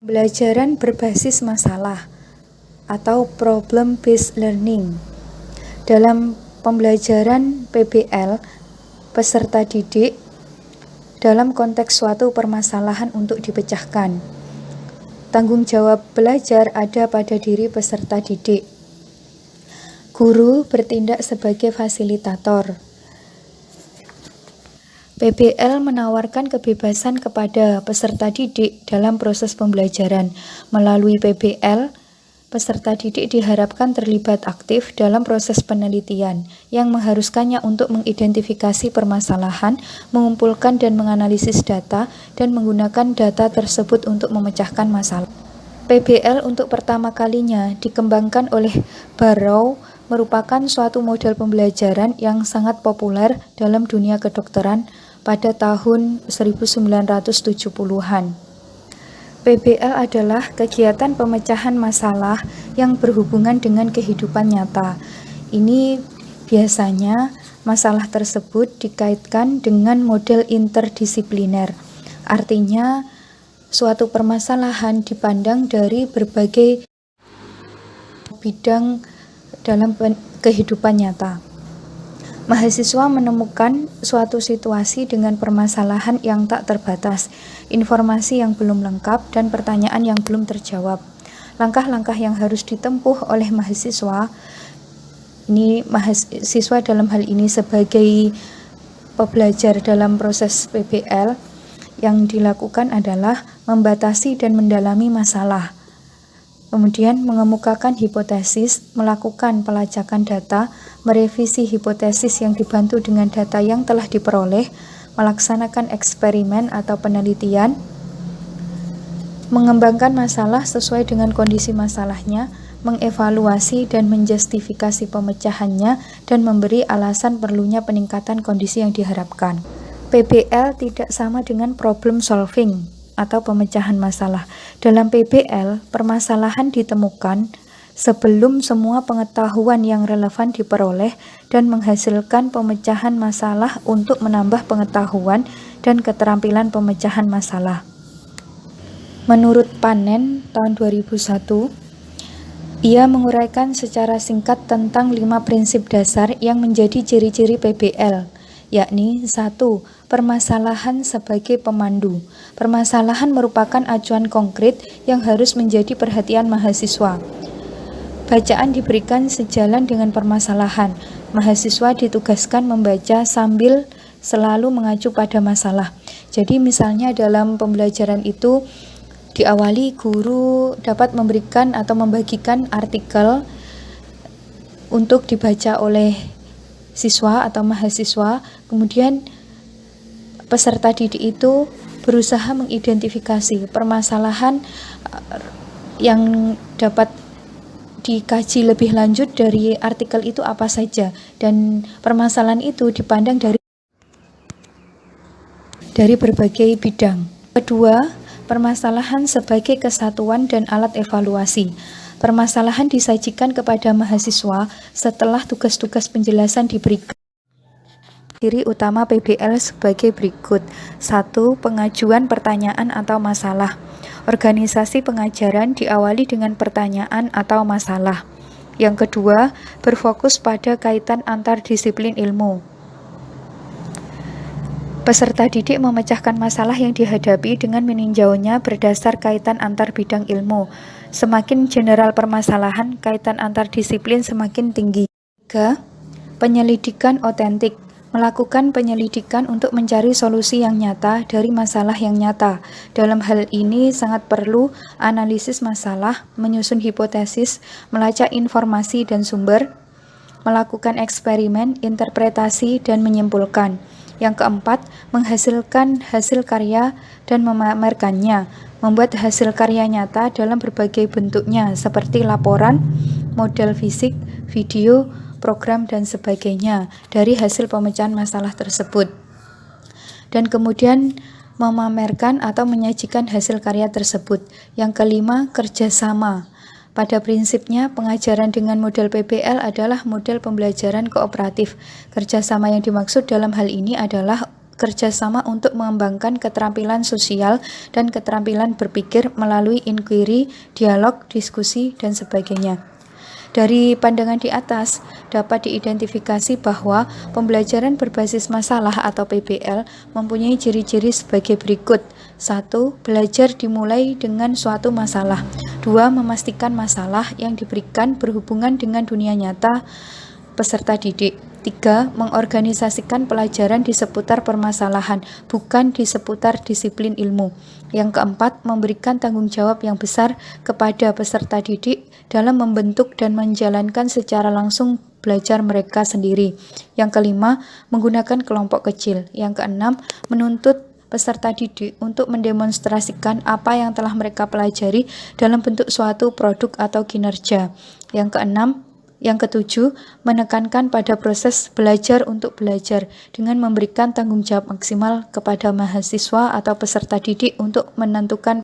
Pembelajaran berbasis masalah atau problem based learning. Dalam pembelajaran PBL, peserta didik dalam konteks suatu permasalahan untuk dipecahkan. Tanggung jawab belajar ada pada diri peserta didik. Guru bertindak sebagai fasilitator. PBL menawarkan kebebasan kepada peserta didik dalam proses pembelajaran. Melalui PBL, peserta didik diharapkan terlibat aktif dalam proses penelitian yang mengharuskannya untuk mengidentifikasi permasalahan, mengumpulkan dan menganalisis data, dan menggunakan data tersebut untuk memecahkan masalah. PBL untuk pertama kalinya dikembangkan oleh Barrow merupakan suatu model pembelajaran yang sangat populer dalam dunia kedokteran pada tahun 1970-an. PBL adalah kegiatan pemecahan masalah yang berhubungan dengan kehidupan nyata. Ini biasanya masalah tersebut dikaitkan dengan model interdisipliner. Artinya, suatu permasalahan dipandang dari berbagai bidang dalam kehidupan nyata. Mahasiswa menemukan suatu situasi dengan permasalahan yang tak terbatas, informasi yang belum lengkap, dan pertanyaan yang belum terjawab. Langkah-langkah yang harus ditempuh oleh mahasiswa dalam hal ini sebagai pembelajar dalam proses PBL yang dilakukan adalah membatasi dan mendalami masalah. Kemudian mengemukakan hipotesis, melakukan pelacakan data, merevisi hipotesis yang dibantu dengan data yang telah diperoleh, melaksanakan eksperimen atau penelitian, mengembangkan masalah sesuai dengan kondisi masalahnya, mengevaluasi dan menjustifikasi pemecahannya, dan memberi alasan perlunya peningkatan kondisi yang diharapkan. PBL tidak sama dengan problem solving atau pemecahan masalah. Dalam PBL, permasalahan ditemukan sebelum semua pengetahuan yang relevan diperoleh dan menghasilkan pemecahan masalah untuk menambah pengetahuan dan keterampilan pemecahan masalah. Menurut Panen tahun 2001, ia menguraikan secara singkat tentang 5 prinsip dasar yang menjadi ciri-ciri PBL, yakni 1. Permasalahan sebagai pemandu. Permasalahan merupakan acuan konkret yang harus menjadi perhatian mahasiswa. Bacaan diberikan sejalan dengan permasalahan. Mahasiswa ditugaskan membaca sambil selalu mengacu pada masalah. Jadi misalnya dalam pembelajaran itu diawali guru dapat memberikan atau membagikan artikel untuk dibaca oleh siswa atau mahasiswa, kemudian peserta didik itu berusaha mengidentifikasi permasalahan yang dapat dikaji lebih lanjut dari artikel itu apa saja, dan permasalahan itu dipandang dari berbagai bidang. Kedua, permasalahan sebagai kesatuan dan alat evaluasi. Permasalahan disajikan kepada mahasiswa setelah tugas-tugas penjelasan diberikan. Ciri utama PBL sebagai berikut. 1. Pengajuan pertanyaan atau masalah. Organisasi pengajaran diawali dengan pertanyaan atau masalah. Yang kedua, berfokus pada kaitan antar disiplin ilmu. Peserta didik memecahkan masalah yang dihadapi dengan meninjaunya berdasar kaitan antar bidang ilmu. Semakin general permasalahan, kaitan antar disiplin semakin tinggi. 3. Penyelidikan otentik. Melakukan penyelidikan untuk mencari solusi yang nyata dari masalah yang nyata. Dalam hal ini sangat perlu analisis masalah, menyusun hipotesis, melacak informasi dan sumber, melakukan eksperimen, interpretasi, dan menyimpulkan. Yang keempat, menghasilkan hasil karya dan memamerkannya, membuat hasil karya nyata dalam berbagai bentuknya seperti laporan, model fisik, video, program, dan sebagainya dari hasil pemecahan masalah tersebut. Dan kemudian memamerkan atau menyajikan hasil karya tersebut. Yang kelima, kerjasama. Pada prinsipnya, pengajaran dengan model PBL adalah model pembelajaran kooperatif. Kerjasama yang dimaksud dalam hal ini adalah kerjasama untuk mengembangkan keterampilan sosial dan keterampilan berpikir melalui inquiry, dialog, diskusi, dan sebagainya. Dari pandangan di atas, dapat diidentifikasi bahwa pembelajaran berbasis masalah atau PBL mempunyai ciri-ciri sebagai berikut. 1. Belajar dimulai dengan suatu masalah. 2. Memastikan masalah yang diberikan berhubungan dengan dunia nyata peserta didik. 3. Mengorganisasikan pelajaran di seputar permasalahan, bukan di seputar disiplin ilmu. Yang keempat, memberikan tanggung jawab yang besar kepada peserta didik dalam membentuk dan menjalankan secara langsung belajar mereka sendiri. Yang kelima, menggunakan kelompok kecil. Yang keenam, menuntut peserta didik untuk mendemonstrasikan apa yang telah mereka pelajari dalam bentuk suatu produk atau kinerja. Yang ketujuh, menekankan pada proses belajar untuk belajar dengan memberikan tanggung jawab maksimal kepada mahasiswa atau peserta didik untuk menentukan